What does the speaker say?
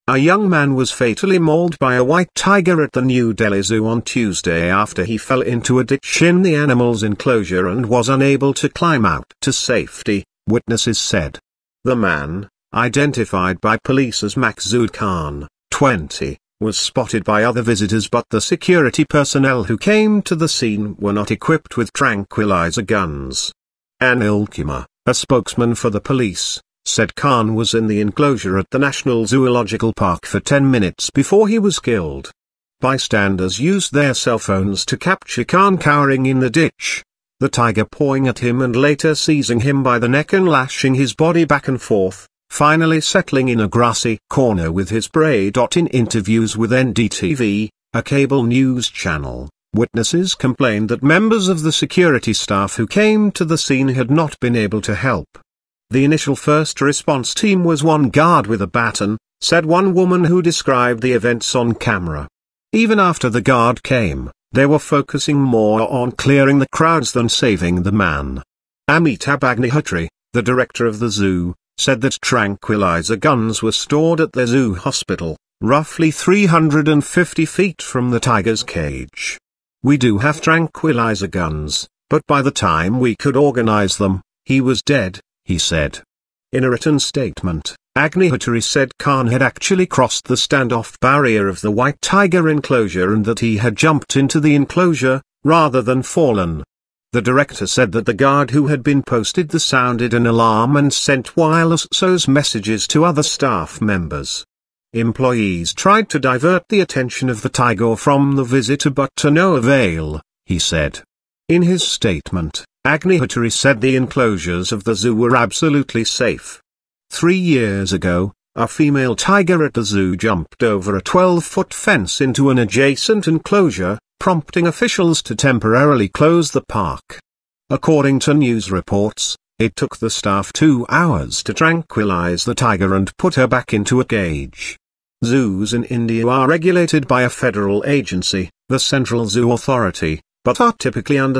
A young man was fatally mauled by a white tiger at the New Delhi Zoo on Tuesday after he fell into a ditch in the animal's enclosure and was unable to climb out to safety, witnesses said. The man, identified by police as Maqsood Khan, 20, was spotted by other visitors, but the security personnel who came to the scene were not equipped with tranquilizer guns. Anil Kumar, a spokesman for the police, said Khan was in the enclosure at the National Zoological Park for 10 minutes before he was killed. Bystanders used their cell phones to capture Khan cowering in the ditch, the tiger pawing at him and later seizing him by the neck and lashing his body back and forth, finally settling in a grassy corner with his prey. In interviews with NDTV, a cable news channel, witnesses complained that members of the security staff who came to the scene had not been able to help. The initial first response team was one guard with a baton, said one woman who described the events on camera. Even after the guard came, they were focusing more on clearing the crowds than saving the man. Amitabh Agnihotri, the director of the zoo, said that tranquilizer guns were stored at the zoo hospital, roughly 350 feet from the tiger's cage. We do have tranquilizer guns, but by the time we could organize them, he was dead, he said. In a written statement, Agnihotri said Khan had actually crossed the standoff barrier of the white tiger enclosure and that he had jumped into the enclosure, rather than fallen. The director said that the guard who had been posted there sounded an alarm and sent wireless SOS messages to other staff members. Employees tried to divert the attention of the tiger from the visitor but to no avail, he said. In his statement, Agnihotri said the enclosures of the zoo were absolutely safe. 3 years ago, a female tiger at the zoo jumped over a 12-foot fence into an adjacent enclosure, prompting officials to temporarily close the park. According to news reports, it took the staff 2 hours to tranquilize the tiger and put her back into a cage. Zoos in India are regulated by a federal agency, the Central Zoo Authority, but are typically under